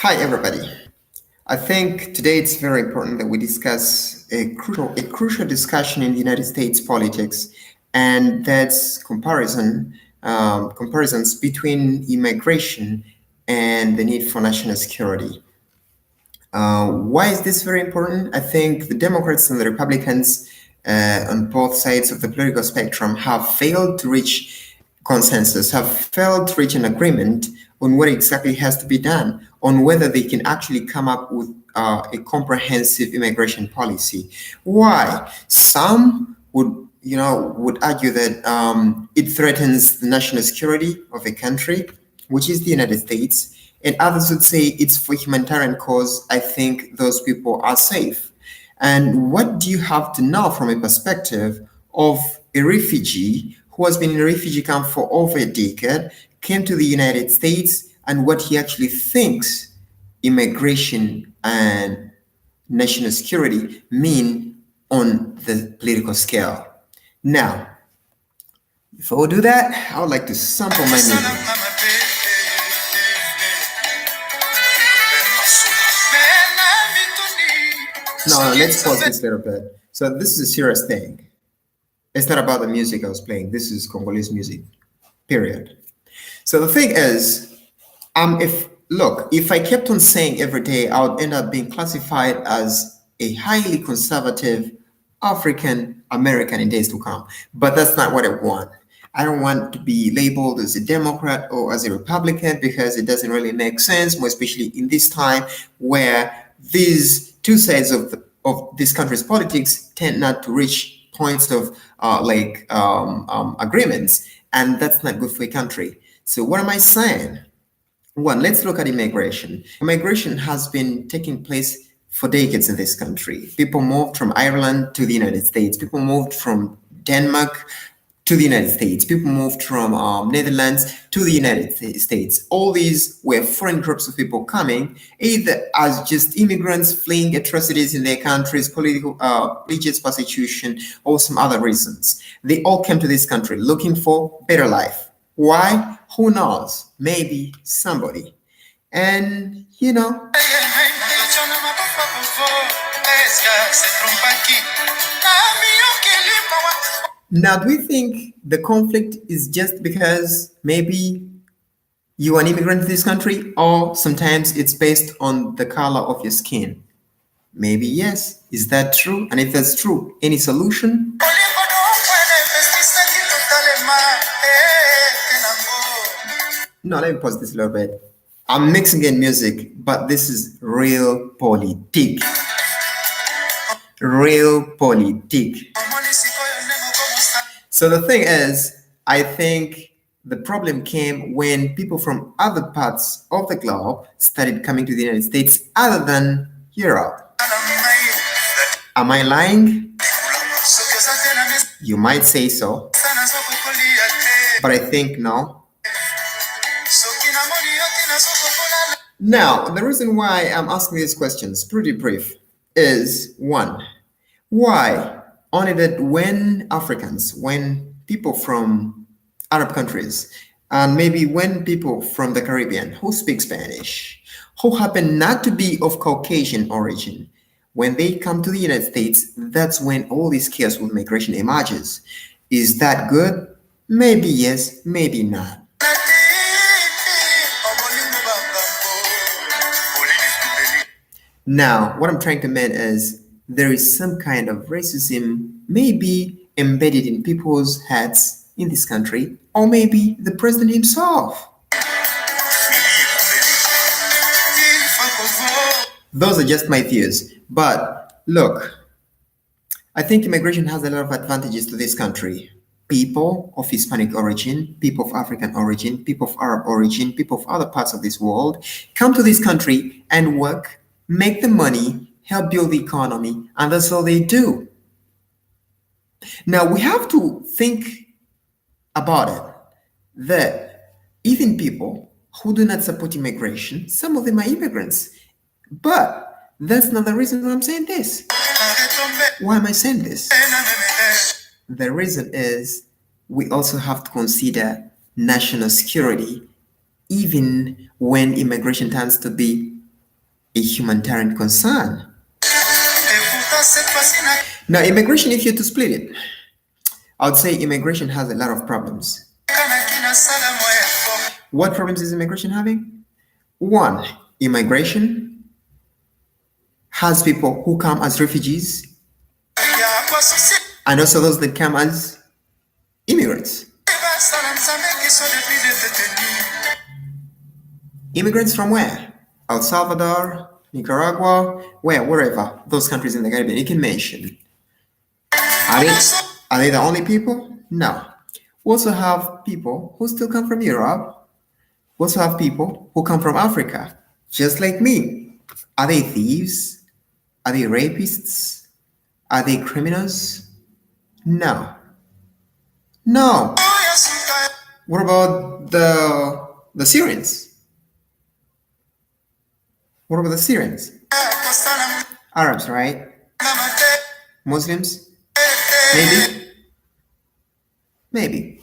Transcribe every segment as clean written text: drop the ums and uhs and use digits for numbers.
Hi, everybody. I think today it's very important that we discuss a crucial discussion in the United States politics, and that's comparisons between immigration and the need for national security. Why is this very important? I think the Democrats and the Republicans on both sides of the political spectrum have failed to reach consensus, have failed to reach an agreement on what exactly has to be done, on whether they can actually come up with a comprehensive immigration policy. Why? Some would argue that it threatens the national security of a country, which is the United States, and others would say it's for humanitarian cause. I think those people are safe. And what do you have to know from a perspective of a refugee who has been in a refugee camp for over a decade, came to the United States, and what he actually thinks immigration and national security mean on the political scale? Now, before we do that, I would like to sample my music. No, let's pause this a little bit. So this is a serious thing. It's not about the music I was playing. This is Congolese music, period. So the thing is, if I kept on saying every day, I would end up being classified as a highly conservative African American in days to come. But that's not what I want. I don't want to be labeled as a Democrat or as a Republican because it doesn't really make sense, more especially in this time where these two sides of this country's politics tend not to reach points of agreements, and that's not good for a country. So what am I saying? One, let's look at immigration. Immigration has been taking place for decades in this country. People moved from Ireland to the United States. People moved from Denmark to the United States. People moved from Netherlands to the United States. All these were foreign groups of people coming, either as just immigrants fleeing atrocities in their countries, political religious persecution, or some other reasons. They all came to this country looking for better life. Why? Who knows? Maybe somebody. And now, do you think the conflict is just because maybe you're an immigrant to this country, or sometimes it's based on the color of your skin? Maybe yes. Is that true? And if that's true, any solution? No, let me pause this a little bit. I'm mixing in music, but this is real politic. Real politic. So the thing is, I think the problem came when people from other parts of the globe started coming to the United States other than Europe. Am I lying? You might say so, but I think no. Now, the reason why I'm asking these questions, pretty brief, is one, why only that when people from Arab countries, and maybe when people from the Caribbean who speak Spanish, who happen not to be of Caucasian origin, when they come to the United States, that's when all this chaos with migration emerges. Is that good? Maybe yes, maybe not. Now, what I'm trying to mean is there is some kind of racism maybe embedded in people's heads in this country, or maybe the president himself. Those are just my views. But look, I think immigration has a lot of advantages to this country. People of Hispanic origin, people of African origin, people of Arab origin, people of other parts of this world come to this country and work, make the money, help build the economy, and that's all they do. Now, we have to think about it, that even people who do not support immigration, some of them are immigrants. But that's not the reason why I'm saying this. Why am I saying this? The reason is we also have to consider national security, even when immigration tends to be a humanitarian concern. Now, immigration, if you're to split it, I would say immigration has a lot of problems. What problems is immigration having? One, immigration has people who come as refugees and also those that come as immigrants. Immigrants from where? El Salvador, Nicaragua, wherever, those countries in the Caribbean, you can mention. Are they the only people? No. We also have people who still come from Europe. We also have people who come from Africa, just like me. Are they thieves? Are they rapists? Are they criminals? No. No. What about the Syrians? What about the Syrians? Arabs, right? Muslims? Maybe? Maybe.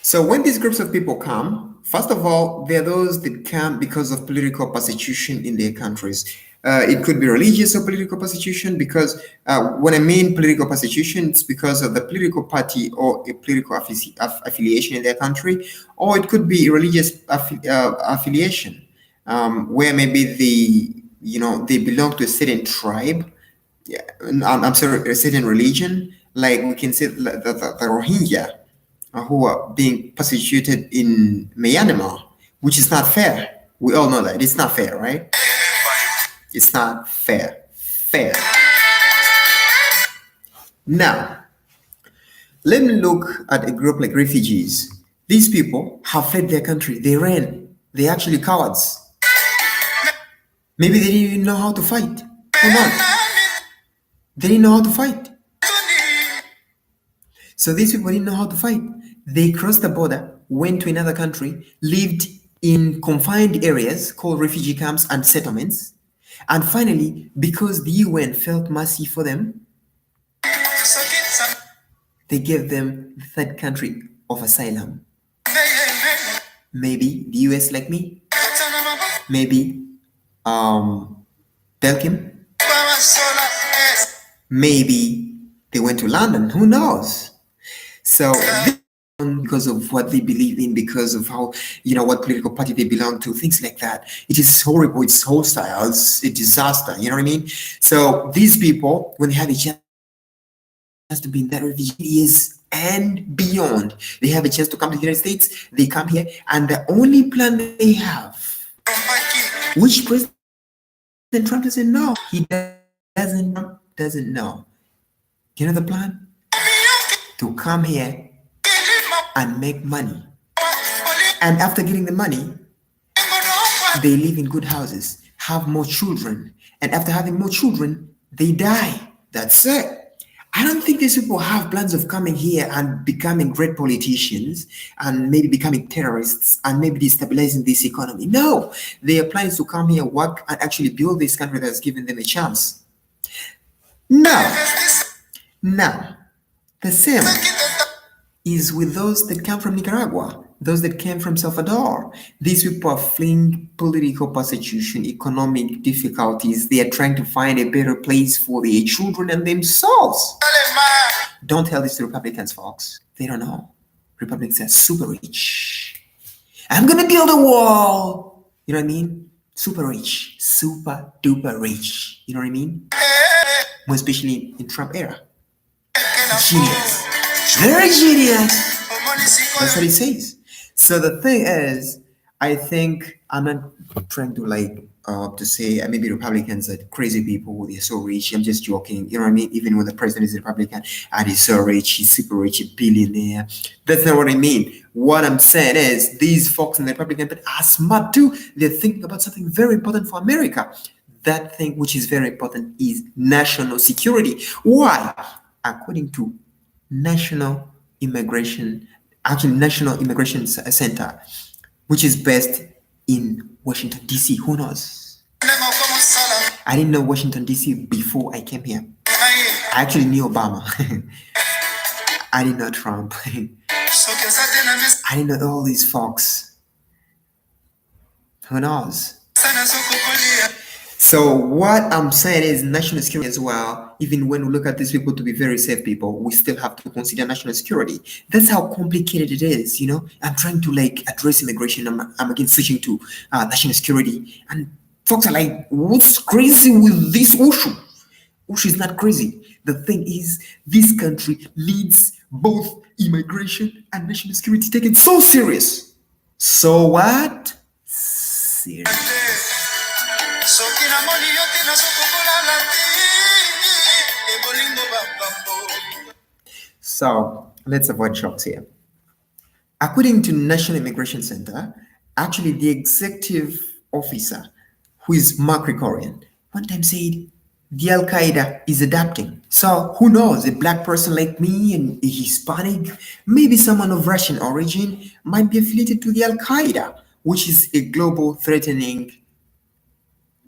So when these groups of people come, first of all, there are those that come because of political persecution in their countries. It could be religious or political persecution because when I mean political persecution, it's because of the political party or a political affiliation in their country, or it could be religious affiliation where maybe they belong to a certain tribe. Yeah, I'm sorry, a certain religion. Like we can say the Rohingya who are being persecuted in Myanmar, which is not fair. We all know that it's not fair, right? It's not fair. Fair. Now, let me look at a group like refugees. These people have fled their country. They ran. They're actually cowards. Maybe they didn't even know how to fight. Come on. They didn't know how to fight. So these people didn't know how to fight. They crossed the border, went to another country, lived in confined areas called refugee camps and settlements. And finally, because the UN felt mercy for them, they gave them the third country of asylum. Maybe the US like me. Maybe Belgium. Maybe they went to London. Who knows? So because of what they believe in, because of how, what political party they belong to, things like that. It is horrible, it's hostile, it's a disaster, you know what I mean? So these people, when they have a chance to be in that refugee years and beyond, they have a chance to come to the United States, they come here, and the only plan they have, which President Trump doesn't know, he doesn't know. You know the plan? To come here and make money. And after getting the money, they live in good houses, have more children. And after having more children, they die. That's it. I don't think these people have plans of coming here and becoming great politicians and maybe becoming terrorists and maybe destabilizing this economy. No, their plan is to come here, work, and actually build this country that's given them a chance. Now, the same is with those that come from Nicaragua, those that came from Salvador. These people are fleeing political persecution, economic difficulties. They are trying to find a better place for their children and themselves. Don't tell this to Republicans, folks. They don't know. Republicans are super rich. I'm going to build a wall. You know what I mean? Super rich. Super duper rich. You know what I mean? More especially in Trump era. Genius. Very genius. That's what he says. So the thing is, I think I'm not trying to say maybe Republicans are crazy people, they're so rich. I'm just joking. You know what I mean? Even when the president is a Republican and he's so rich, he's super rich, a billionaire. That's not what I mean. What I'm saying is these folks in the Republican Party are smart too. They're thinking about something very important for America. That thing which is very important is national security. Why? According to National Immigration Center, which is based in Washington, D.C. Who knows? I didn't know Washington, D.C. before I came here. I actually knew Obama. I didn't know Trump. I didn't know all these folks. Who knows? So what I'm saying is national security as well. Even when we look at these people to be very safe people, we still have to consider national security. That's how complicated it is. I'm trying to like address immigration. I'm again switching to national security, and folks are like, "What's crazy with this issue?" Issue is not crazy. The thing is, this country needs both immigration and national security taken so serious. So what? Serious. soki namoni yo te nazokokola lati ebolingo bakambo. So let's avoid shocks here. According to National Immigration Center, actually the executive officer, who is Mark Krikorian, one time said the Al Qaeda is adapting. So who knows? A black person like me and a Hispanic, maybe someone of Russian origin, might be affiliated to the Al Qaeda, which is a global threatening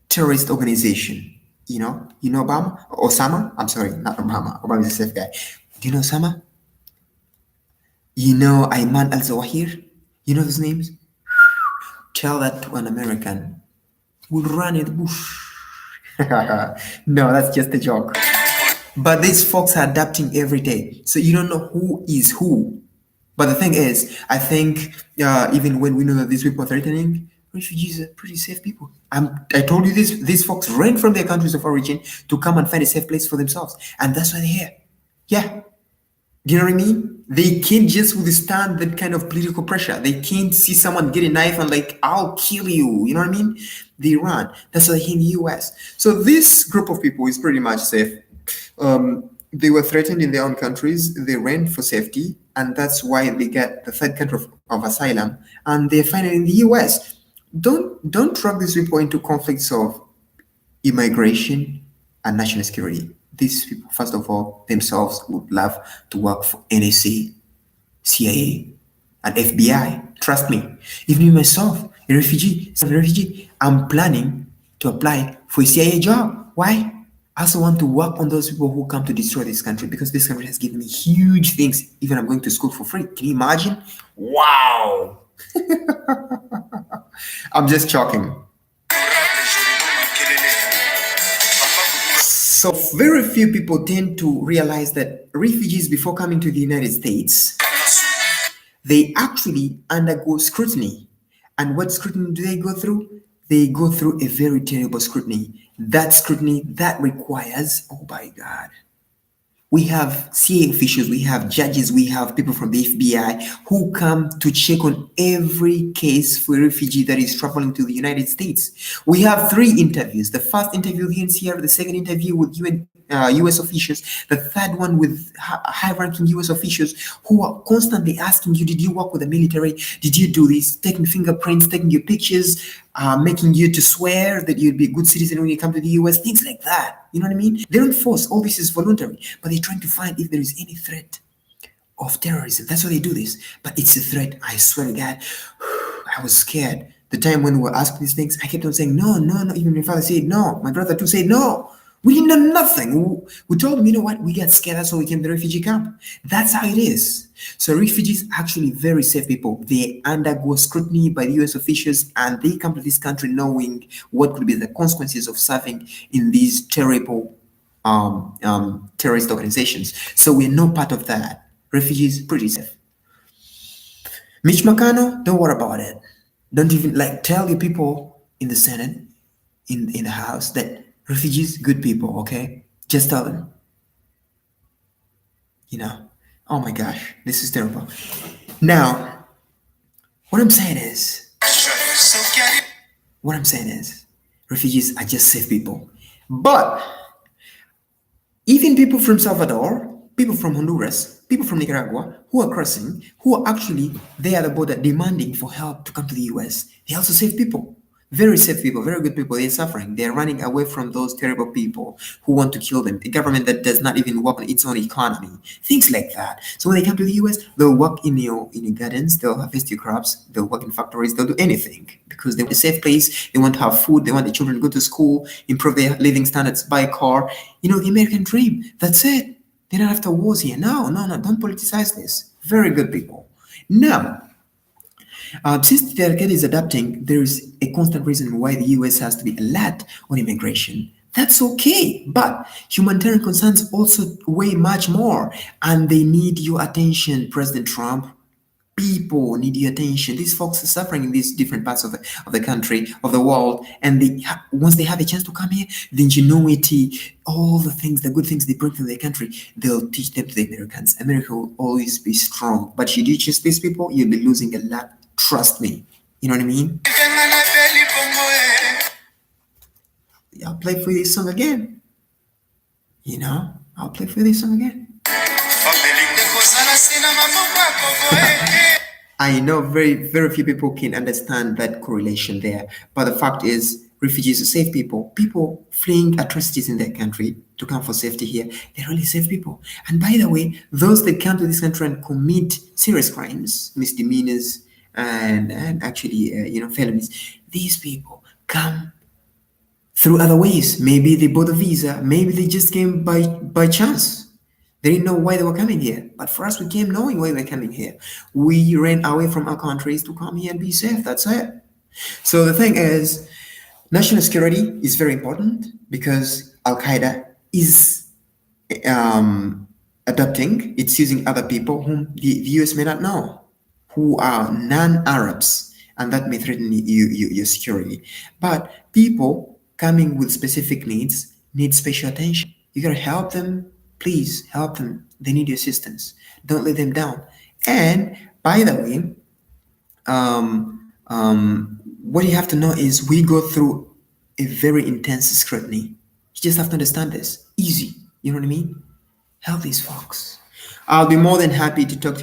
terrorist organization. You know Obama? Osama? I'm sorry, not Obama. Obama is a safe guy. Do you know Osama? You know Ayman al-Zawahir? You know those names? Tell that to an American. We'll run it bush. No, that's just a joke. But these folks are adapting every day. So you don't know who is who. But the thing is, I think even when we know that these people are threatening, refugees are pretty safe people. I told you this, these folks ran from their countries of origin to come and find a safe place for themselves. And that's why they're here. Yeah. Do you know what I mean? They can't just withstand that kind of political pressure. They can't see someone get a knife and like, I'll kill you. You know what I mean? They run. That's why in the US. So this group of people is pretty much safe. They were threatened in their own countries. They ran for safety, and that's why they get the third country of asylum, and they're finally in the US. Don't drag these people into conflicts of immigration and national security. These people, first of all, themselves would love to work for NSA, CIA, and FBI. Trust me. Even me myself, a refugee, I'm planning to apply for a CIA job. Why? I also want to work on those people who come to destroy this country, because this country has given me huge things. Even I'm going to school for free. Can you imagine? Wow. I'm just joking. So very few people tend to realize that refugees, before coming to the United States, they actually undergo scrutiny. And what scrutiny do they go through? They go through a very terrible scrutiny. That scrutiny that requires, oh my God, we have CIA officials, we have judges, we have people from the FBI who come to check on every case for a refugee that is traveling to the United States. We have 3 interviews. The first interview here in Sierra, the second interview with US officials, the third one with high-ranking US officials who are constantly asking you, did you work with the military? Did you do this? Taking fingerprints, taking your pictures, making you to swear that you'd be a good citizen when you come to the US, things like that. You know what I mean? They don't force. All this is voluntary, but they're trying to find if there is any threat of terrorism. That's why they do this. But it's a threat. I swear to God, I was scared. The time when we were asked these things, I kept on saying, no. Even my father said no. My brother too said no. We didn't know nothing. We told them, you know what? We got scared. That's why we came to the refugee camp. That's how it is. So refugees are actually very safe people. They undergo scrutiny by the US officials, and they come to this country knowing what could be the consequences of serving in these terrible terrorist organizations. So we're no part of that. Refugees, pretty safe. Mitch McConnell, don't worry about it. Don't even tell your people in the Senate, in the House, that refugees, good people, okay? Just tell them. Oh my gosh, this is terrible. Now, what I'm saying is, refugees are just safe people. But even people from Salvador, people from Honduras, people from Nicaragua who are crossing, who are actually there at the border demanding for help to come to the US, they're also safe people. Very safe people, very good people. They're suffering. They're running away from those terrible people who want to kill them. A government that does not even work on its own economy. Things like that. So when they come to the US, they'll work in your gardens, they'll harvest your crops, they'll work in factories, they'll do anything because they want a safe place, they want to have food, they want the children to go to school, improve their living standards, buy a car. The American dream. That's it. They're not after wars here. No, don't politicize this. Very good people. Now, Since the Al-Qaeda is adapting, there is a constant reason why the US has to be alert on immigration. That's okay, but humanitarian concerns also weigh much more, and they need your attention, President Trump. People need your attention. These folks are suffering in these different parts of the country, of the world, and once they have a chance to come here, the ingenuity, all the things, the good things they bring to their country, they'll teach them to the Americans. America will always be strong. But should you choose these people, you'll be losing a lot. Trust me. You know what I mean? I'll play for you this song again. I'll play for you this song again. I know very, very few people can understand that correlation there. But the fact is, refugees are safe people. People fleeing atrocities in their country to come for safety here, they're really safe people. And by the way, those that come to this country and commit serious crimes, misdemeanors, and actually, felonies, these people come through other ways. Maybe they bought a visa. Maybe they just came by chance. They didn't know why they were coming here. But for us, we came knowing why we were coming here. We ran away from our countries to come here and be safe. That's it. So the thing is, national security is very important because Al-Qaeda is adopting. It's using other people whom the US may not know, who are non-Arabs, and that may threaten your security. But people coming with specific needs need special attention. You gotta help them. Please help them. They need your assistance. Don't let them down. And by the way, what you have to know is we go through a very intense scrutiny. You just have to understand this. Easy. You know what I mean? Help these folks. I'll be more than happy to talk to